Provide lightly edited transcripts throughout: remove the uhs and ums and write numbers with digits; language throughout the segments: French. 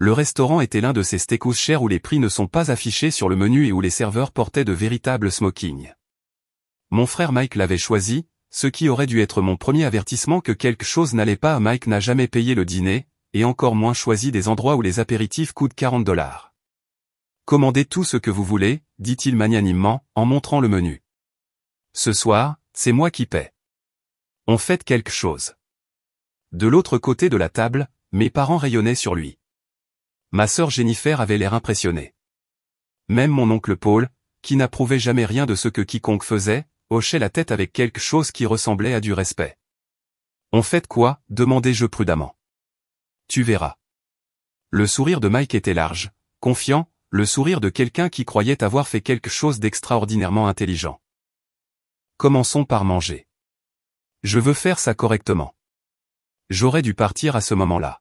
Le restaurant était l'un de ces steakhouse chers où les prix ne sont pas affichés sur le menu et où les serveurs portaient de véritables smokings. Mon frère Mike l'avait choisi, ce qui aurait dû être mon premier avertissement que quelque chose n'allait pas. Mike n'a jamais payé le dîner, et encore moins choisi des endroits où les apéritifs coûtent $40. Commandez tout ce que vous voulez, dit-il magnanimement, en montrant le menu. Ce soir, c'est moi qui paie. On fête quelque chose. De l'autre côté de la table, mes parents rayonnaient sur lui. Ma sœur Jennifer avait l'air impressionnée. Même mon oncle Paul, qui n'approuvait jamais rien de ce que quiconque faisait, hochait la tête avec quelque chose qui ressemblait à du respect. On fête quoi? Demandai-je prudemment. Tu verras. Le sourire de Mike était large, confiant, le sourire de quelqu'un qui croyait avoir fait quelque chose d'extraordinairement intelligent. Commençons par manger. Je veux faire ça correctement. J'aurais dû partir à ce moment-là.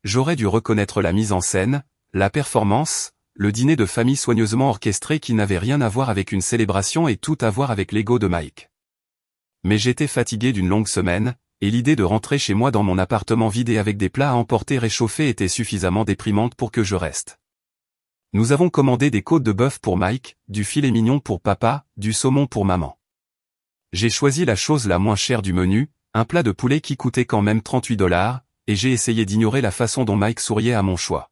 J'aurais dû reconnaître la mise en scène, la performance, le dîner de famille soigneusement orchestré qui n'avait rien à voir avec une célébration et tout à voir avec l'ego de Mike. Mais j'étais fatigué d'une longue semaine, et l'idée de rentrer chez moi dans mon appartement vidé avec des plats à emporter réchauffés était suffisamment déprimante pour que je reste. Nous avons commandé des côtes de bœuf pour Mike, du filet mignon pour papa, du saumon pour maman. J'ai choisi la chose la moins chère du menu, un plat de poulet qui coûtait quand même $38, et j'ai essayé d'ignorer la façon dont Mike souriait à mon choix.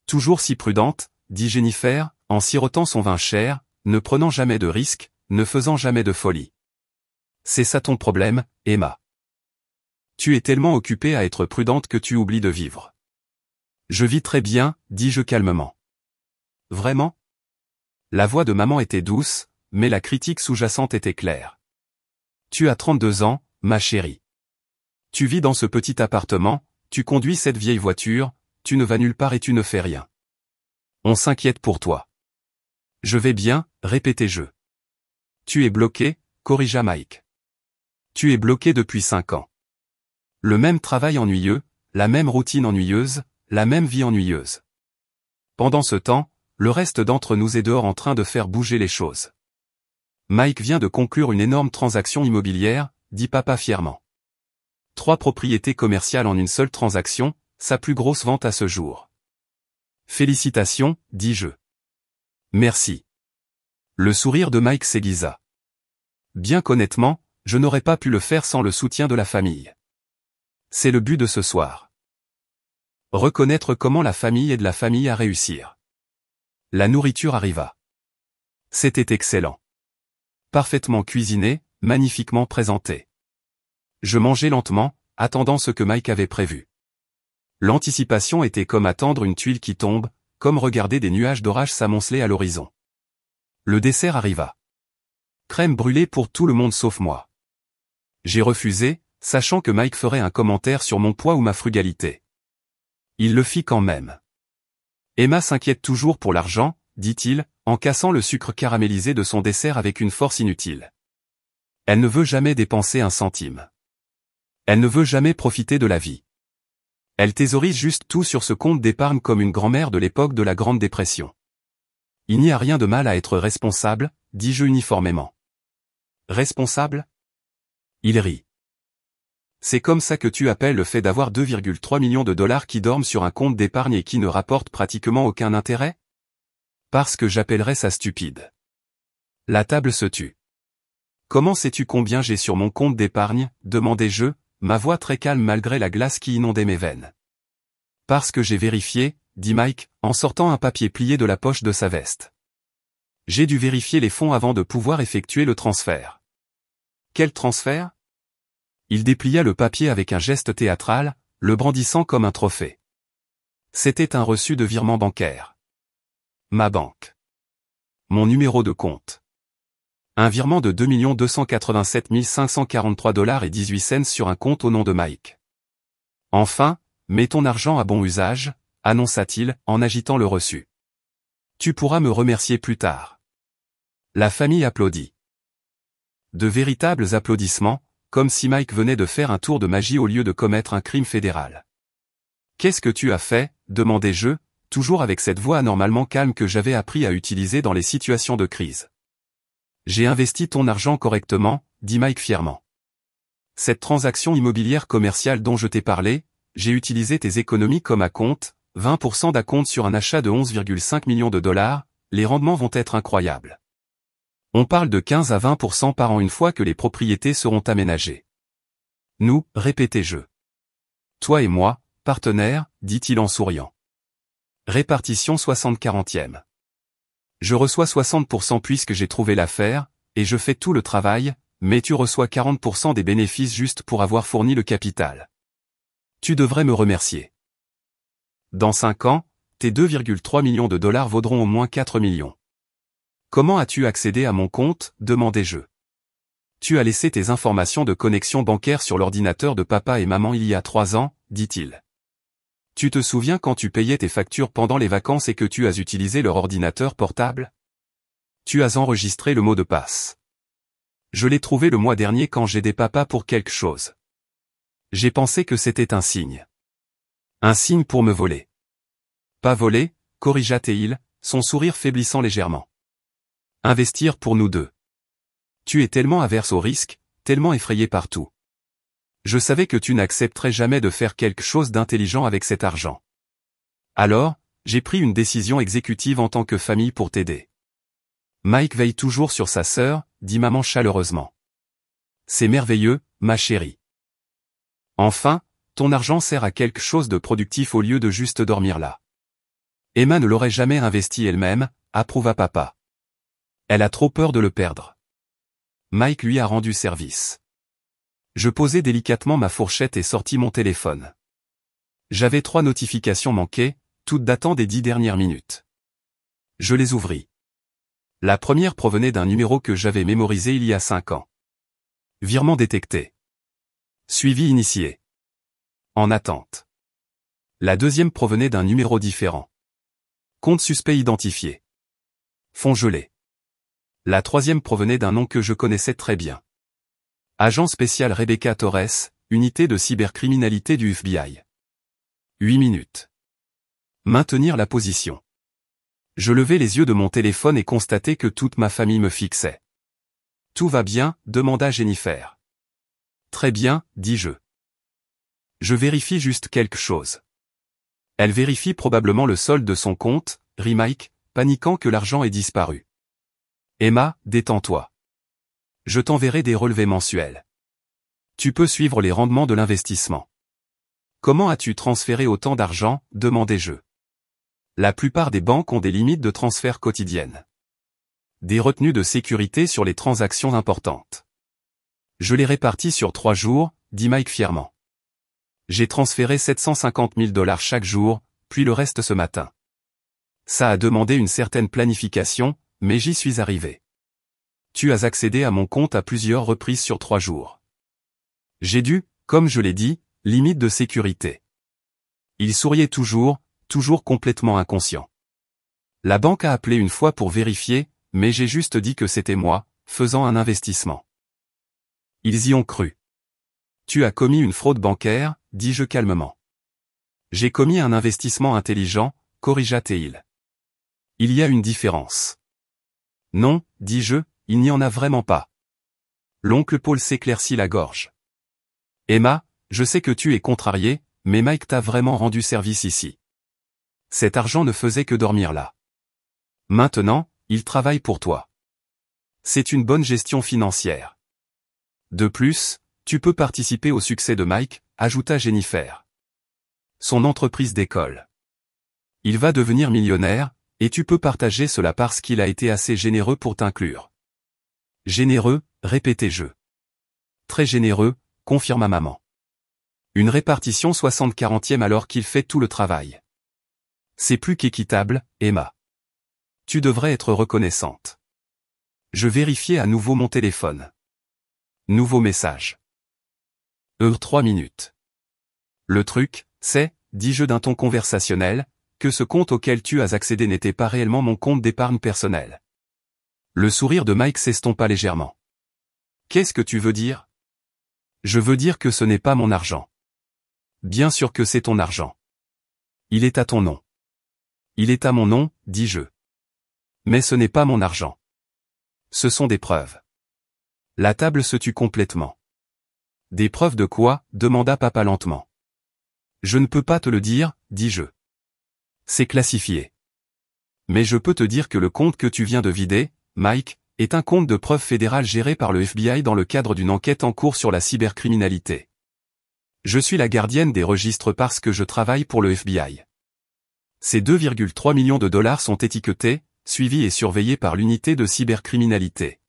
Toujours si prudente, dit Jennifer, en sirotant son vin cher, ne prenant jamais de risques, ne faisant jamais de folie. C'est ça ton problème, Emma. Tu es tellement occupée à être prudente que tu oublies de vivre. Je vis très bien, dis-je calmement. Vraiment? La voix de maman était douce, mais la critique sous-jacente était claire. Tu as 32 ans, ma chérie. Tu vis dans ce petit appartement, tu conduis cette vieille voiture, tu ne vas nulle part et tu ne fais rien. On s'inquiète pour toi. Je vais bien, répétai-je. Tu es bloqué, corrigea Mike. Tu es bloqué depuis 5 ans. Le même travail ennuyeux, la même routine ennuyeuse, la même vie ennuyeuse. Pendant ce temps, le reste d'entre nous est dehors en train de faire bouger les choses. Mike vient de conclure une énorme transaction immobilière, dit papa fièrement. 3 propriétés commerciales en une seule transaction, sa plus grosse vente à ce jour. Félicitations, dis-je. Merci. Le sourire de Mike s'aiguisa. Bien qu'honnêtement, je n'aurais pas pu le faire sans le soutien de la famille. C'est le but de ce soir. Reconnaître comment la famille aide la famille à réussir. La nourriture arriva. C'était excellent. Parfaitement cuisiné, magnifiquement présenté. Je mangeais lentement, attendant ce que Mike avait prévu. L'anticipation était comme attendre une tuile qui tombe, comme regarder des nuages d'orage s'amonceler à l'horizon. Le dessert arriva. Crème brûlée pour tout le monde sauf moi. J'ai refusé, sachant que Mike ferait un commentaire sur mon poids ou ma frugalité. Il le fit quand même. Emma s'inquiète toujours pour l'argent, dit-il, en cassant le sucre caramélisé de son dessert avec une force inutile. Elle ne veut jamais dépenser un centime. Elle ne veut jamais profiter de la vie. Elle thésaurise juste tout sur ce compte d'épargne comme une grand-mère de l'époque de la Grande Dépression. Il n'y a rien de mal à être responsable, dis-je uniformément. Responsable? Il rit. C'est comme ça que tu appelles le fait d'avoir 2,3 millions de dollars qui dorment sur un compte d'épargne et qui ne rapportent pratiquement aucun intérêt? Parce que j'appellerais ça stupide. La table se tut. Comment sais-tu combien j'ai sur mon compte d'épargne? Demandai-je, ma voix très calme malgré la glace qui inondait mes veines. Parce que j'ai vérifié, dit Mike, en sortant un papier plié de la poche de sa veste. J'ai dû vérifier les fonds avant de pouvoir effectuer le transfert. Quel transfert? Il déplia le papier avec un geste théâtral, le brandissant comme un trophée. C'était un reçu de virement bancaire. Ma banque. Mon numéro de compte. Un virement de 2 287 543 $18 sur un compte au nom de Mike. Enfin, mets ton argent à bon usage, annonça-t-il, en agitant le reçu. Tu pourras me remercier plus tard. La famille applaudit. De véritables applaudissements, comme si Mike venait de faire un tour de magie au lieu de commettre un crime fédéral. Qu'est-ce que tu as fait? Demandai-je, toujours avec cette voix anormalement calme que j'avais appris à utiliser dans les situations de crise. J'ai investi ton argent correctement, dit Mike fièrement. Cette transaction immobilière commerciale dont je t'ai parlé, j'ai utilisé tes économies comme à compte, 20% d'acompte sur un achat de 11,5 millions de dollars, les rendements vont être incroyables. On parle de 15 à 20% par an une fois que les propriétés seront aménagées. Nous, répétait-je. Toi et moi, partenaires, dit-il en souriant. Répartition 60-40e. Je reçois 60% puisque j'ai trouvé l'affaire, et je fais tout le travail, mais tu reçois 40% des bénéfices juste pour avoir fourni le capital. Tu devrais me remercier. Dans 5 ans, tes 2,3 millions de dollars vaudront au moins 4 millions. Comment as-tu accédé à mon compte, demandai-je. Tu as laissé tes informations de connexion bancaire sur l'ordinateur de papa et maman il y a 3 ans, dit-il. Tu te souviens quand tu payais tes factures pendant les vacances et que tu as utilisé leur ordinateur portable? Tu as enregistré le mot de passe. Je l'ai trouvé le mois dernier quand j'aidais papa pour quelque chose. J'ai pensé que c'était un signe. Un signe pour me voler. Pas voler, corrigea Théil, son sourire faiblissant légèrement. Investir pour nous deux. Tu es tellement averse au risque, tellement effrayé par tout. Je savais que tu n'accepterais jamais de faire quelque chose d'intelligent avec cet argent. Alors, j'ai pris une décision exécutive en tant que famille pour t'aider. Mike veille toujours sur sa sœur, dit maman chaleureusement. C'est merveilleux, ma chérie. Enfin, ton argent sert à quelque chose de productif au lieu de juste dormir là. Emma ne l'aurait jamais investi elle-même, approuva papa. Elle a trop peur de le perdre. Mike lui a rendu service. Je posai délicatement ma fourchette et sortis mon téléphone. J'avais 3 notifications manquées, toutes datant des 10 dernières minutes. Je les ouvris. La première provenait d'un numéro que j'avais mémorisé il y a 5 ans. Virement détecté. Suivi initié. En attente. La deuxième provenait d'un numéro différent. Compte suspect identifié. Fonds gelé. La troisième provenait d'un nom que je connaissais très bien. Agent spécial Rebecca Torres, unité de cybercriminalité du FBI. 8 minutes. Maintenir la position. Je levai les yeux de mon téléphone et constatai que toute ma famille me fixait. Tout va bien, demanda Jennifer. Très bien, dis-je. Je vérifie juste quelque chose. Elle vérifie probablement le solde de son compte, rit Mike, paniquant que l'argent ait disparu. Emma, détends-toi. Je t'enverrai des relevés mensuels. Tu peux suivre les rendements de l'investissement. Comment as-tu transféré autant d'argent, demandai-je. La plupart des banques ont des limites de transfert quotidiennes. Des retenues de sécurité sur les transactions importantes. Je les répartis sur 3 jours, dit Mike fièrement. J'ai transféré 750 000 $ chaque jour, puis le reste ce matin. Ça a demandé une certaine planification, mais j'y suis arrivé. Tu as accédé à mon compte à plusieurs reprises sur 3 jours. J'ai dû, comme je l'ai dit, limite de sécurité. Il souriait toujours complètement inconscient. La banque a appelé une fois pour vérifier, mais j'ai juste dit que c'était moi, faisant un investissement. Ils y ont cru. Tu as commis une fraude bancaire, dis-je calmement. J'ai commis un investissement intelligent, corrigea Théil. Il y a une différence. Non, dis-je, il n'y en a vraiment pas. L'oncle Paul s'éclaircit la gorge. Emma, je sais que tu es contrariée, mais Mike t'a vraiment rendu service ici. Cet argent ne faisait que dormir là. Maintenant, il travaille pour toi. C'est une bonne gestion financière. De plus, tu peux participer au succès de Mike, ajouta Jennifer. Son entreprise décolle. Il va devenir millionnaire, et tu peux partager cela parce qu'il a été assez généreux pour t'inclure. Généreux, répétai-je. Très généreux, confirma maman. Une répartition 60-40e alors qu'il fait tout le travail. C'est plus qu'équitable, Emma. Tu devrais être reconnaissante. Je vérifiai à nouveau mon téléphone. Nouveau message. 3 minutes. Le truc, c'est, dis-je d'un ton conversationnel, que ce compte auquel tu as accédé n'était pas réellement mon compte d'épargne personnelle. Le sourire de Mike s'estompa légèrement. Qu'est-ce que tu veux dire? Je veux dire que ce n'est pas mon argent. Bien sûr que c'est ton argent. Il est à ton nom. Il est à mon nom, dis-je. Mais ce n'est pas mon argent. Ce sont des preuves. La table se tut complètement. Des preuves de quoi? Demanda papa lentement. Je ne peux pas te le dire, dis-je. C'est classifié. Mais je peux te dire que le compte que tu viens de vider, Mike, est un compte de preuve fédéral géré par le FBI dans le cadre d'une enquête en cours sur la cybercriminalité. Je suis la gardienne des registres parce que je travaille pour le FBI. Ces 2,3 millions de dollars sont étiquetés, suivis et surveillés par l'unité de cybercriminalité.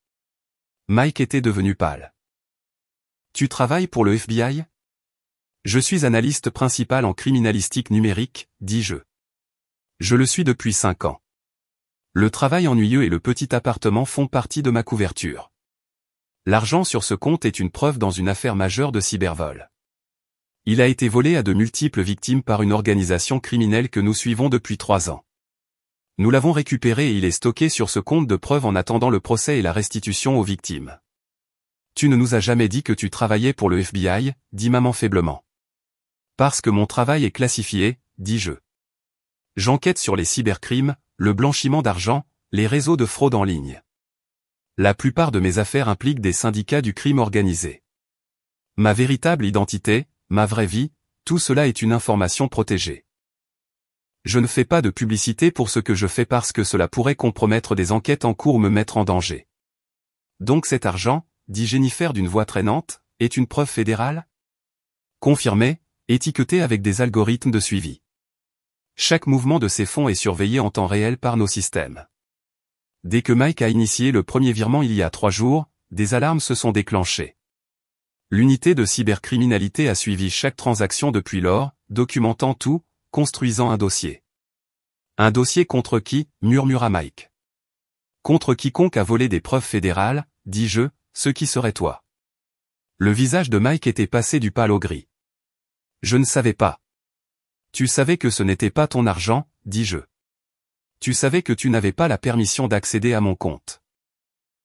Mike était devenu pâle. Tu travailles pour le FBI? Je suis analyste principal en criminalistique numérique, dis-je. Je le suis depuis 5 ans. Le travail ennuyeux et le petit appartement font partie de ma couverture. L'argent sur ce compte est une preuve dans une affaire majeure de cybervol. Il a été volé à de multiples victimes par une organisation criminelle que nous suivons depuis 3 ans. Nous l'avons récupéré et il est stocké sur ce compte de preuve en attendant le procès et la restitution aux victimes. Tu ne nous as jamais dit que tu travaillais pour le FBI, dit maman faiblement. Parce que mon travail est classifié, dis-je. J'enquête sur les cybercrimes, le blanchiment d'argent, les réseaux de fraude en ligne. La plupart de mes affaires impliquent des syndicats du crime organisé. Ma véritable identité, ma vraie vie, tout cela est une information protégée. Je ne fais pas de publicité pour ce que je fais parce que cela pourrait compromettre des enquêtes en cours ou me mettre en danger. Donc cet argent, dit Jennifer d'une voix traînante, est une preuve fédérale? Confirmé, étiqueté avec des algorithmes de suivi. Chaque mouvement de ces fonds est surveillé en temps réel par nos systèmes. Dès que Mike a initié le premier virement il y a 3 jours, des alarmes se sont déclenchées. L'unité de cybercriminalité a suivi chaque transaction depuis lors, documentant tout, construisant un dossier. Un dossier contre qui, murmura Mike. Contre quiconque a volé des preuves fédérales, dis-je, ce qui serait toi. Le visage de Mike était passé du pâle au gris. Je ne savais pas. Tu savais que ce n'était pas ton argent, dis-je. Tu savais que tu n'avais pas la permission d'accéder à mon compte.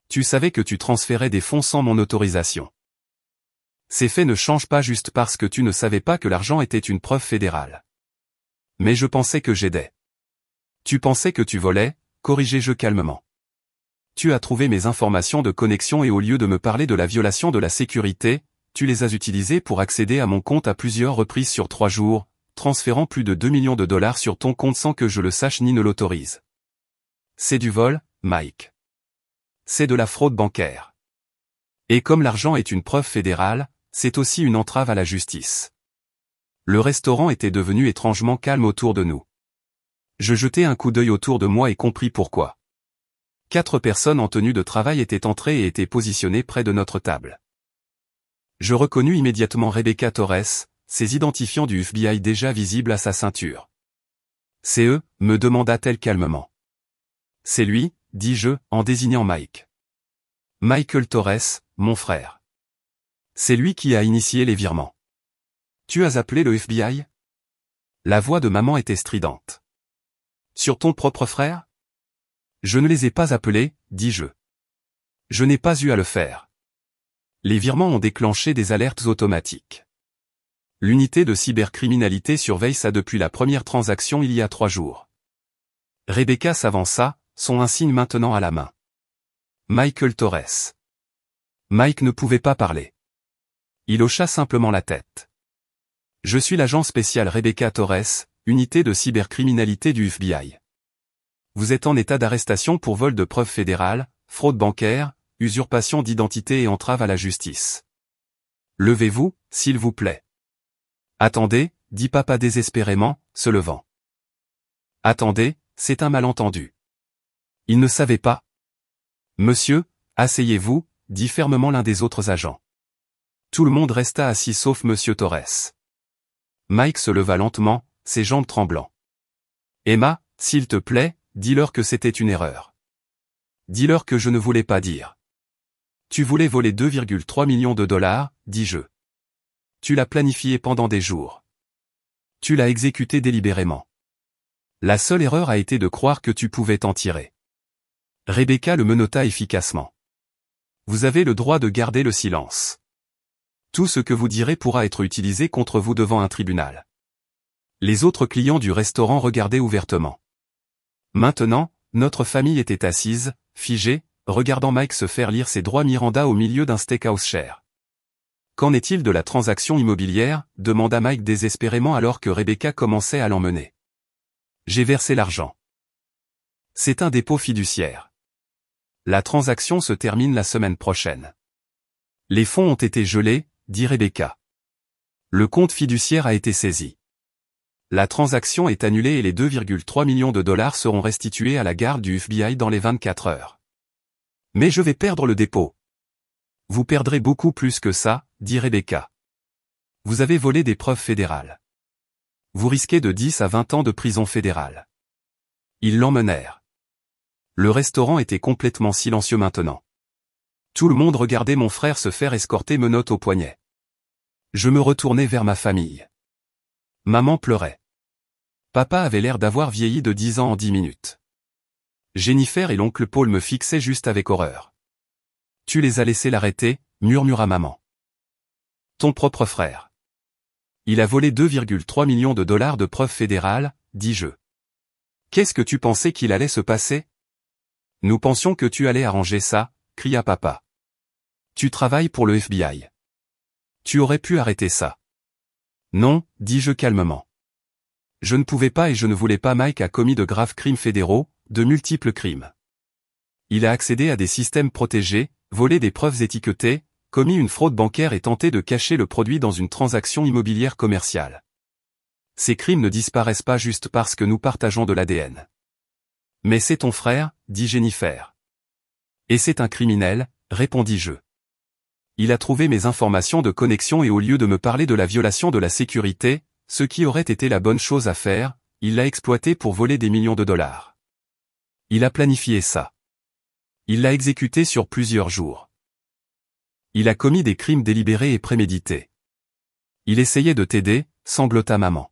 Tu savais que tu transférais des fonds sans mon autorisation. Ces faits ne changent pas juste parce que tu ne savais pas que l'argent était une preuve fédérale. Mais je pensais que j'aidais. Tu pensais que tu volais, corrigeai-je calmement. Tu as trouvé mes informations de connexion et au lieu de me parler de la violation de la sécurité, tu les as utilisées pour accéder à mon compte à plusieurs reprises sur 3 jours, transférant plus de 2 millions de dollars sur ton compte sans que je le sache ni ne l'autorise. C'est du vol, Mike. C'est de la fraude bancaire. Et comme l'argent est une preuve fédérale, c'est aussi une entrave à la justice. Le restaurant était devenu étrangement calme autour de nous. Je jetai un coup d'œil autour de moi et compris pourquoi. 4 personnes en tenue de travail étaient entrées et étaient positionnées près de notre table. Je reconnus immédiatement Rebecca Torres, ses identifiants du FBI déjà visibles à sa ceinture. C'est eux, me demanda-t-elle calmement. C'est lui, dis-je, en désignant Mike. Michael Torres, mon frère. C'est lui qui a initié les virements. Tu as appelé le FBI? La voix de maman était stridente. Sur ton propre frère? Je ne les ai pas appelés, dis-je. Je n'ai pas eu à le faire. Les virements ont déclenché des alertes automatiques. L'unité de cybercriminalité surveille ça depuis la première transaction il y a 3 jours. Rebecca s'avança, son insigne maintenant à la main. Michael Torres. Mike ne pouvait pas parler. Il hocha simplement la tête. Je suis l'agent spécial Rebecca Torres, unité de cybercriminalité du FBI. Vous êtes en état d'arrestation pour vol de preuves fédérales, fraude bancaire, usurpation d'identité et entrave à la justice. Levez-vous, s'il vous plaît. Attendez, dit papa désespérément, se levant. Attendez, c'est un malentendu. Il ne savait pas. Monsieur, asseyez-vous, dit fermement l'un des autres agents. Tout le monde resta assis sauf Monsieur Torres. Mike se leva lentement, ses jambes tremblant. Emma, s'il te plaît, dis-leur que c'était une erreur. Dis-leur que je ne voulais pas dire. Tu voulais voler 2,3 millions de dollars, dis-je. Tu l'as planifié pendant des jours. Tu l'as exécuté délibérément. La seule erreur a été de croire que tu pouvais t'en tirer. Rebecca le menotta efficacement. Vous avez le droit de garder le silence. Tout ce que vous direz pourra être utilisé contre vous devant un tribunal. Les autres clients du restaurant regardaient ouvertement. Maintenant, notre famille était assise, figée, regardant Mike se faire lire ses droits Miranda au milieu d'un steakhouse cher. Qu'en est-il de la transaction immobilière? Demanda Mike désespérément alors que Rebecca commençait à l'emmener. J'ai versé l'argent. C'est un dépôt fiduciaire. La transaction se termine la semaine prochaine. Les fonds ont été gelés, dit Rebecca. Le compte fiduciaire a été saisi. La transaction est annulée et les 2,3 millions de dollars seront restitués à la garde du FBI dans les 24 heures. Mais je vais perdre le dépôt. Vous perdrez beaucoup plus que ça, dit Rebecca. Vous avez volé des preuves fédérales. Vous risquez de 10 à 20 ans de prison fédérale. Ils l'emmenèrent. Le restaurant était complètement silencieux maintenant. Tout le monde regardait mon frère se faire escorter menottes au poignet. Je me retournai vers ma famille. Maman pleurait. Papa avait l'air d'avoir vieilli de 10 ans en 10 minutes. Jennifer et l'oncle Paul me fixaient juste avec horreur. Tu les as laissés l'arrêter, murmura maman. Ton propre frère. Il a volé 2,3 millions de dollars de preuves fédérales, dis-je. Qu'est-ce que tu pensais qu'il allait se passer? Nous pensions que tu allais arranger ça, cria papa. Tu travailles pour le FBI. Tu aurais pu arrêter ça. Non, dis-je calmement. Je ne pouvais pas et je ne voulais pas. Mike a commis de graves crimes fédéraux, de multiples crimes. Il a accédé à des systèmes protégés, volé des preuves étiquetées, commis une fraude bancaire et tenté de cacher le produit dans une transaction immobilière commerciale. Ces crimes ne disparaissent pas juste parce que nous partageons de l'ADN. Mais c'est ton frère, dit Jennifer. Et c'est un criminel, répondis-je. Il a trouvé mes informations de connexion et au lieu de me parler de la violation de la sécurité, ce qui aurait été la bonne chose à faire, il l'a exploité pour voler des millions de dollars. Il a planifié ça. Il l'a exécuté sur plusieurs jours. Il a commis des crimes délibérés et prémédités. Il essayait de t'aider, sanglota maman.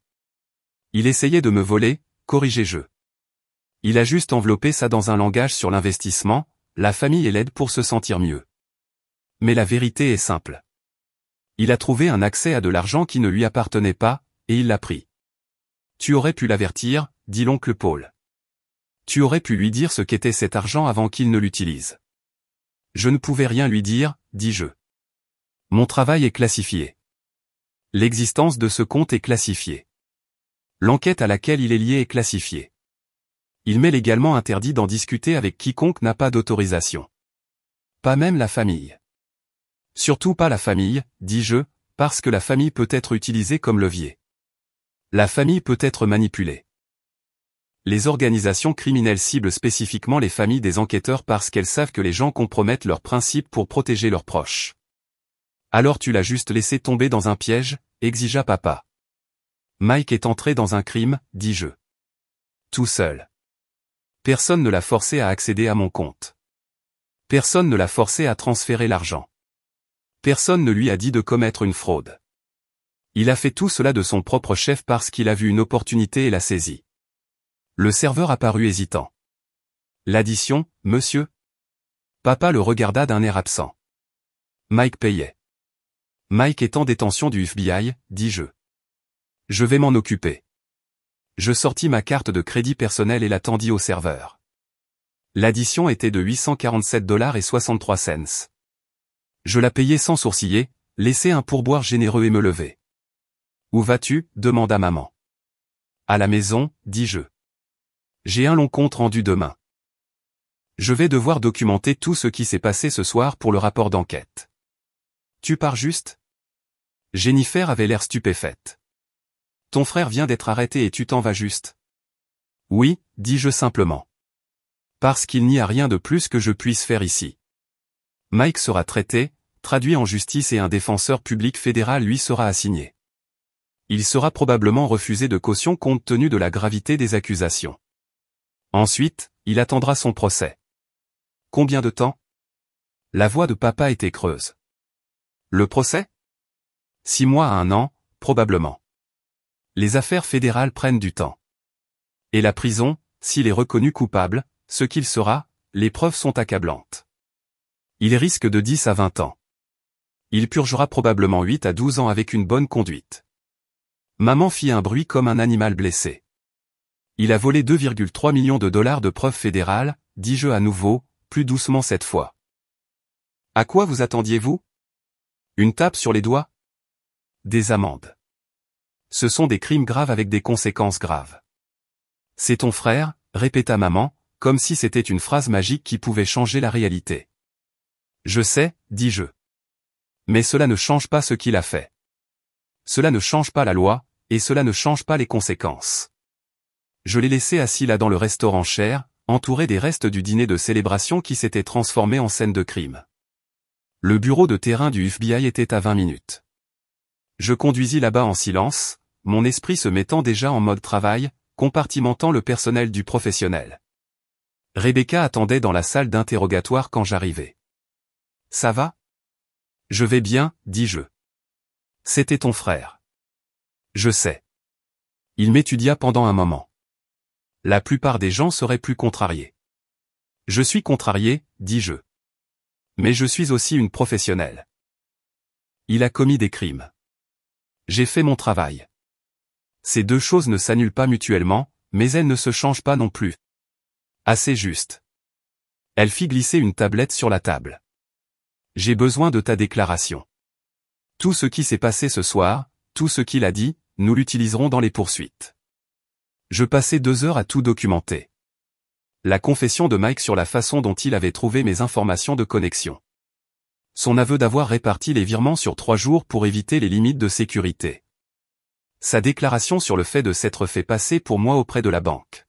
Il essayait de me voler, corrigeai-je. Il a juste enveloppé ça dans un langage sur l'investissement, la famille et l'aide pour se sentir mieux. Mais la vérité est simple. Il a trouvé un accès à de l'argent qui ne lui appartenait pas, et il l'a pris. Tu aurais pu l'avertir, dit l'oncle Paul. Tu aurais pu lui dire ce qu'était cet argent avant qu'il ne l'utilise. Je ne pouvais rien lui dire, dis-je. Mon travail est classifié. L'existence de ce compte est classifiée. L'enquête à laquelle il est lié est classifiée. Il m'est légalement interdit d'en discuter avec quiconque n'a pas d'autorisation. Pas même la famille. Surtout pas la famille, dis-je, parce que la famille peut être utilisée comme levier. La famille peut être manipulée. Les organisations criminelles ciblent spécifiquement les familles des enquêteurs parce qu'elles savent que les gens compromettent leurs principes pour protéger leurs proches. Alors tu l'as juste laissé tomber dans un piège, exigea papa. Mike est entré dans un crime, dis-je. Tout seul. Personne ne l'a forcé à accéder à mon compte. Personne ne l'a forcé à transférer l'argent. Personne ne lui a dit de commettre une fraude. Il a fait tout cela de son propre chef parce qu'il a vu une opportunité et l'a saisie. Le serveur apparut hésitant. L'addition, monsieur? Papa le regarda d'un air absent. Mike payait. Mike est en détention du FBI, dis-je. Je vais m'en occuper. Je sortis ma carte de crédit personnel et la tendis au serveur. L'addition était de 847,63 $. Je la payai sans sourciller, laissai un pourboire généreux et me levai. Où vas-tu? Demanda maman. À la maison, dis-je. J'ai un long compte rendu demain. Je vais devoir documenter tout ce qui s'est passé ce soir pour le rapport d'enquête. Tu pars juste? Jennifer avait l'air stupéfaite. Ton frère vient d'être arrêté et tu t'en vas juste? Oui, dis-je simplement. Parce qu'il n'y a rien de plus que je puisse faire ici. Mike sera traité, traduit en justice et un défenseur public fédéral lui sera assigné. Il sera probablement refusé de caution compte tenu de la gravité des accusations. Ensuite, il attendra son procès. Combien de temps? La voix de papa était creuse. Le procès? 6 mois à 1 an, probablement. Les affaires fédérales prennent du temps. Et la prison, s'il est reconnu coupable, ce qu'il sera, les preuves sont accablantes. Il risque de 10 à 20 ans. Il purgera probablement 8 à 12 ans avec une bonne conduite. Maman fit un bruit comme un animal blessé. Il a volé 2,3 millions de dollars de preuves fédérales, dis-je à nouveau, plus doucement cette fois. À quoi vous attendiez-vous? Une tape sur les doigts? Des amendes. Ce sont des crimes graves avec des conséquences graves. C'est ton frère, répéta maman, comme si c'était une phrase magique qui pouvait changer la réalité. Je sais, dis-je. Mais cela ne change pas ce qu'il a fait. Cela ne change pas la loi, et cela ne change pas les conséquences. Je l'ai laissé assis là dans le restaurant cher, entouré des restes du dîner de célébration qui s'était transformé en scène de crime. Le bureau de terrain du FBI était à 20 minutes. Je conduisis là-bas en silence, mon esprit se mettant déjà en mode travail, compartimentant le personnel du professionnel. Rebecca attendait dans la salle d'interrogatoire quand j'arrivai. « Ça va ? » « Je vais bien, dis-je. »« C'était ton frère. »« Je sais. » Il m'étudia pendant un moment. La plupart des gens seraient plus contrariés. « Je suis contrarié, dis-je. Mais je suis aussi une professionnelle. Il a commis des crimes. J'ai fait mon travail. Ces deux choses ne s'annulent pas mutuellement, mais elles ne se changent pas non plus. Assez juste. Elle fit glisser une tablette sur la table. J'ai besoin de ta déclaration. Tout ce qui s'est passé ce soir, tout ce qu'il a dit, nous l'utiliserons dans les poursuites. Je passai 2 heures à tout documenter. La confession de Mike sur la façon dont il avait trouvé mes informations de connexion. Son aveu d'avoir réparti les virements sur 3 jours pour éviter les limites de sécurité. Sa déclaration sur le fait de s'être fait passer pour moi auprès de la banque.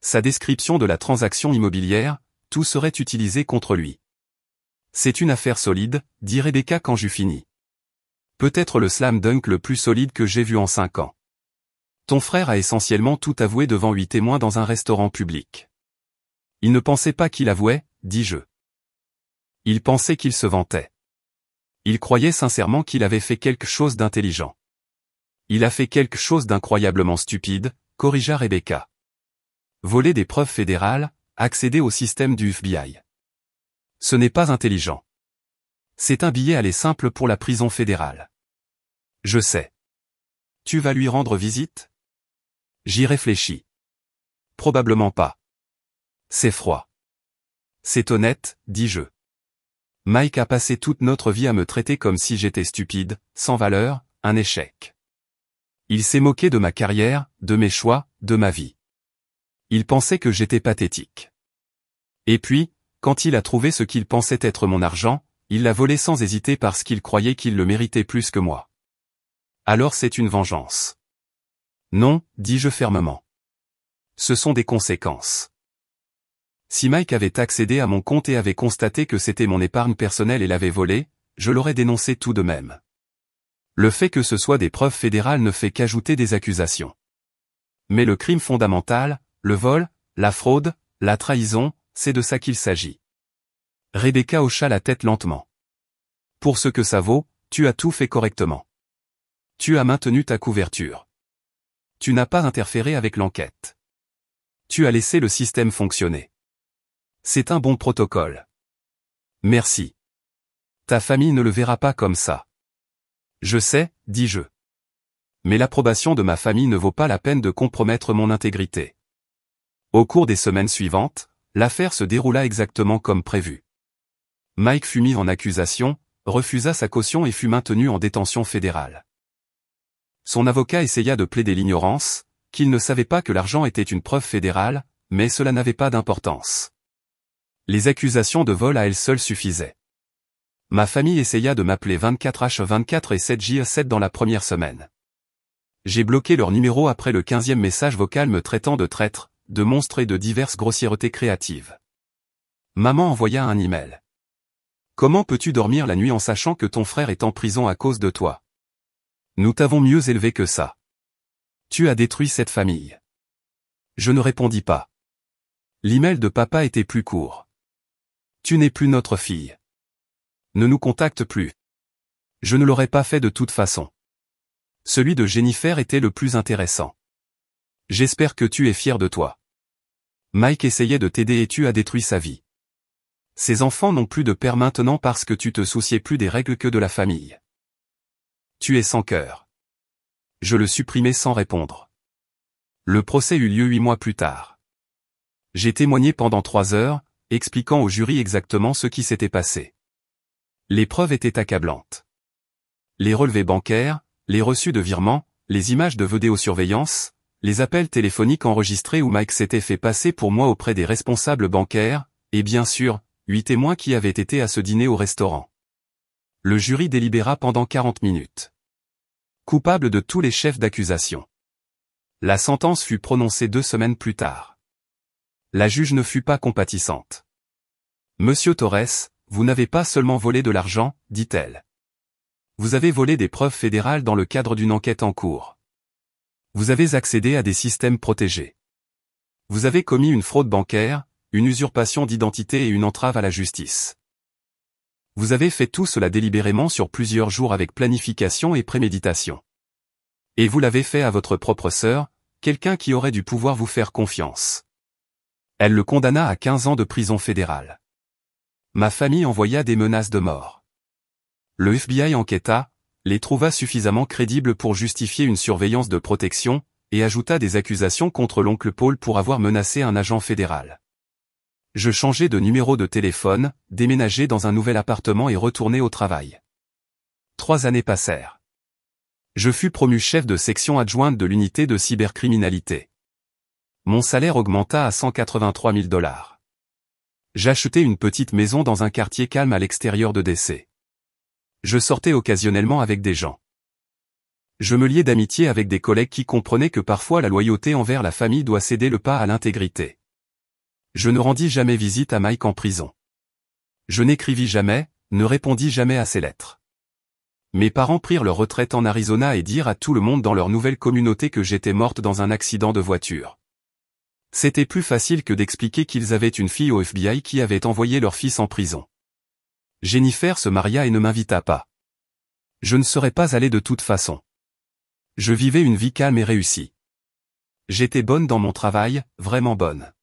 Sa description de la transaction immobilière, tout serait utilisé contre lui. C'est une affaire solide, dit Rebecca quand j'eus fini. Peut-être le slam dunk le plus solide que j'ai vu en 5 ans. Ton frère a essentiellement tout avoué devant 8 témoins dans un restaurant public. Il ne pensait pas qu'il avouait, dis-je. Il pensait qu'il se vantait. Il croyait sincèrement qu'il avait fait quelque chose d'intelligent. Il a fait quelque chose d'incroyablement stupide, corrigea Rebecca. Voler des preuves fédérales, accéder au système du FBI. Ce n'est pas intelligent. C'est un billet aller simple pour la prison fédérale. Je sais. Tu vas lui rendre visite ? J'y réfléchis. Probablement pas. C'est froid. C'est honnête, dis-je. Mike a passé toute notre vie à me traiter comme si j'étais stupide, sans valeur, un échec. Il s'est moqué de ma carrière, de mes choix, de ma vie. Il pensait que j'étais pathétique. Et puis, quand il a trouvé ce qu'il pensait être mon argent, il l'a volé sans hésiter parce qu'il croyait qu'il le méritait plus que moi. Alors c'est une vengeance. Non, dis-je fermement. Ce sont des conséquences. Si Mike avait accédé à mon compte et avait constaté que c'était mon épargne personnelle et l'avait volé, je l'aurais dénoncé tout de même. Le fait que ce soit des preuves fédérales ne fait qu'ajouter des accusations. Mais le crime fondamental, le vol, la fraude, la trahison, c'est de ça qu'il s'agit. Rebecca hocha la tête lentement. Pour ce que ça vaut, tu as tout fait correctement. Tu as maintenu ta couverture. Tu n'as pas interféré avec l'enquête. Tu as laissé le système fonctionner. C'est un bon protocole. Merci. Ta famille ne le verra pas comme ça. Je sais, dis-je. Mais l'approbation de ma famille ne vaut pas la peine de compromettre mon intégrité. Au cours des semaines suivantes, l'affaire se déroula exactement comme prévu. Mike fut mis en accusation, refusa sa caution et fut maintenu en détention fédérale. Son avocat essaya de plaider l'ignorance, qu'il ne savait pas que l'argent était une preuve fédérale, mais cela n'avait pas d'importance. Les accusations de vol à elles seules suffisaient. Ma famille essaya de m'appeler 24H24 et 7J7 dans la première semaine. J'ai bloqué leur numéro après le 15e message vocal me traitant de traître, de monstre et de diverses grossièretés créatives. Maman envoya un email. Comment peux-tu dormir la nuit en sachant que ton frère est en prison à cause de toi? Nous t'avons mieux élevé que ça. Tu as détruit cette famille. Je ne répondis pas. L'email de papa était plus court. Tu n'es plus notre fille. Ne nous contacte plus. Je ne l'aurais pas fait de toute façon. Celui de Jennifer était le plus intéressant. J'espère que tu es fier de toi. Mike essayait de t'aider et tu as détruit sa vie. Ses enfants n'ont plus de père maintenant parce que tu te souciais plus des règles que de la famille. Tu es sans cœur. Je le supprimai sans répondre. Le procès eut lieu 8 mois plus tard. J'ai témoigné pendant 3 heures, expliquant au jury exactement ce qui s'était passé. Les preuves étaient accablantes. Les relevés bancaires, les reçus de virements, les images de vidéosurveillance, les appels téléphoniques enregistrés où Mike s'était fait passer pour moi auprès des responsables bancaires, et bien sûr, 8 témoins qui avaient été à ce dîner au restaurant. Le jury délibéra pendant 40 minutes. Coupable de tous les chefs d'accusation. La sentence fut prononcée 2 semaines plus tard. La juge ne fut pas compatissante. Monsieur Torres, vous n'avez pas seulement volé de l'argent, dit-elle. Vous avez volé des preuves fédérales dans le cadre d'une enquête en cours. Vous avez accédé à des systèmes protégés. Vous avez commis une fraude bancaire, une usurpation d'identité et une entrave à la justice. Vous avez fait tout cela délibérément sur plusieurs jours avec planification et préméditation. Et vous l'avez fait à votre propre sœur, quelqu'un qui aurait dû pouvoir vous faire confiance. Elle le condamna à 15 ans de prison fédérale. Ma famille envoya des menaces de mort. Le FBI enquêta, les trouva suffisamment crédibles pour justifier une surveillance de protection, et ajouta des accusations contre l'oncle Paul pour avoir menacé un agent fédéral. Je changeai de numéro de téléphone, déménageai dans un nouvel appartement et retournai au travail. 3 années passèrent. Je fus promu chef de section adjointe de l'unité de cybercriminalité. Mon salaire augmenta à 183 000 $. J'achetai une petite maison dans un quartier calme à l'extérieur de DC. Je sortais occasionnellement avec des gens. Je me liai d'amitié avec des collègues qui comprenaient que parfois la loyauté envers la famille doit céder le pas à l'intégrité. Je ne rendis jamais visite à Mike en prison. Je n'écrivis jamais, ne répondis jamais à ses lettres. Mes parents prirent leur retraite en Arizona et dirent à tout le monde dans leur nouvelle communauté que j'étais morte dans un accident de voiture. C'était plus facile que d'expliquer qu'ils avaient une fille au FBI qui avait envoyé leur fils en prison. Jennifer se maria et ne m'invita pas. Je ne serais pas allé de toute façon. Je vivais une vie calme et réussie. J'étais bonne dans mon travail, vraiment bonne.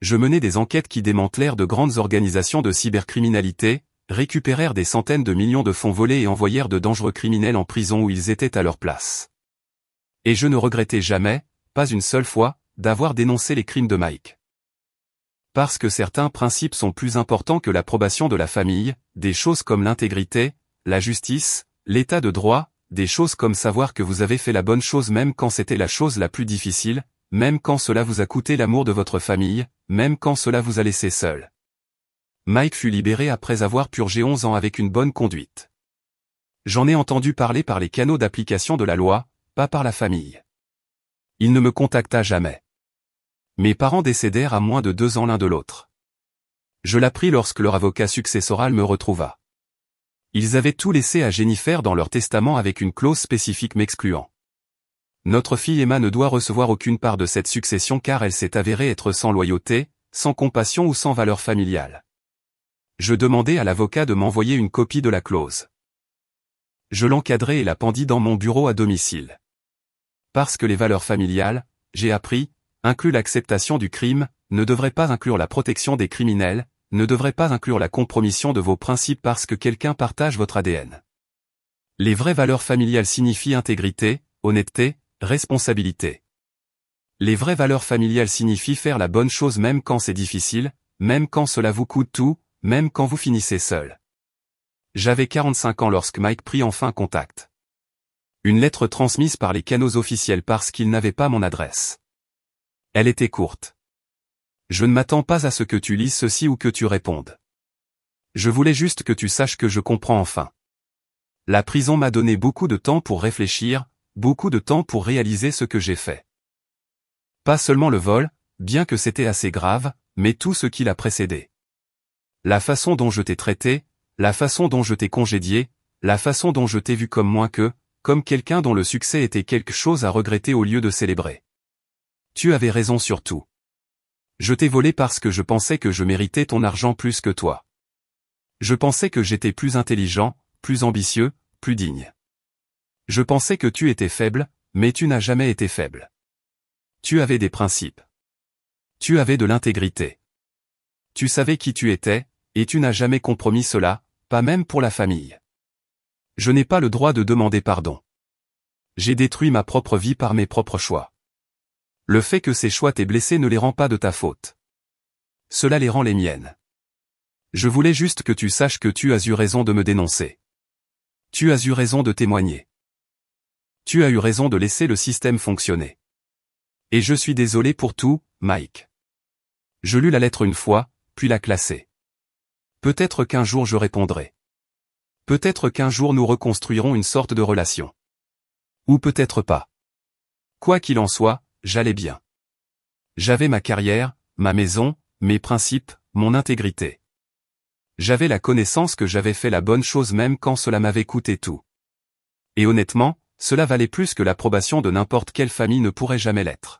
Je menais des enquêtes qui démantelèrent de grandes organisations de cybercriminalité, récupérèrent des centaines de millions de fonds volés et envoyèrent de dangereux criminels en prison où ils étaient à leur place. Et je ne regrettais jamais, pas une seule fois, d'avoir dénoncé les crimes de Mike. Parce que certains principes sont plus importants que l'approbation de la famille, des choses comme l'intégrité, la justice, l'état de droit, des choses comme savoir que vous avez fait la bonne chose même quand c'était la chose la plus difficile, même quand cela vous a coûté l'amour de votre famille, même quand cela vous a laissé seul. Mike fut libéré après avoir purgé 11 ans avec une bonne conduite. J'en ai entendu parler par les canaux d'application de la loi, pas par la famille. Il ne me contacta jamais. Mes parents décédèrent à moins de 2 ans l'un de l'autre. Je l'appris lorsque leur avocat successoral me retrouva. Ils avaient tout laissé à Jennifer dans leur testament avec une clause spécifique m'excluant. Notre fille Emma ne doit recevoir aucune part de cette succession car elle s'est avérée être sans loyauté, sans compassion ou sans valeur familiale. Je demandai à l'avocat de m'envoyer une copie de la clause. Je l'encadrai et la pendis dans mon bureau à domicile. Parce que les valeurs familiales, j'ai appris, incluent l'acceptation du crime, ne devraient pas inclure la protection des criminels, ne devraient pas inclure la compromission de vos principes parce que quelqu'un partage votre ADN. Les vraies valeurs familiales signifient intégrité, honnêteté, responsabilité. Les vraies valeurs familiales signifient faire la bonne chose même quand c'est difficile, même quand cela vous coûte tout, même quand vous finissez seul. J'avais 45 ans lorsque Mike prit enfin contact. Une lettre transmise par les canaux officiels parce qu'il n'avait pas mon adresse. Elle était courte. Je ne m'attends pas à ce que tu lises ceci ou que tu répondes. Je voulais juste que tu saches que je comprends enfin. La prison m'a donné beaucoup de temps pour réfléchir, beaucoup de temps pour réaliser ce que j'ai fait. Pas seulement le vol, bien que c'était assez grave, mais tout ce qui l'a précédé. La façon dont je t'ai traité, la façon dont je t'ai congédié, la façon dont je t'ai vu comme moins que, comme quelqu'un dont le succès était quelque chose à regretter au lieu de célébrer. Tu avais raison sur tout. Je t'ai volé parce que je pensais que je méritais ton argent plus que toi. Je pensais que j'étais plus intelligent, plus ambitieux, plus digne. Je pensais que tu étais faible, mais tu n'as jamais été faible. Tu avais des principes. Tu avais de l'intégrité. Tu savais qui tu étais, et tu n'as jamais compromis cela, pas même pour la famille. Je n'ai pas le droit de demander pardon. J'ai détruit ma propre vie par mes propres choix. Le fait que ces choix t'aient blessé ne les rend pas de ta faute. Cela les rend les miennes. Je voulais juste que tu saches que tu as eu raison de me dénoncer. Tu as eu raison de témoigner. Tu as eu raison de laisser le système fonctionner. Et je suis désolé pour tout, Mike. Je lus la lettre une fois, puis la classai. Peut-être qu'un jour je répondrai. Peut-être qu'un jour nous reconstruirons une sorte de relation. Ou peut-être pas. Quoi qu'il en soit, j'allais bien. J'avais ma carrière, ma maison, mes principes, mon intégrité. J'avais la connaissance que j'avais fait la bonne chose même quand cela m'avait coûté tout. Et honnêtement, cela valait plus que l'approbation de n'importe quelle famille ne pourrait jamais l'être.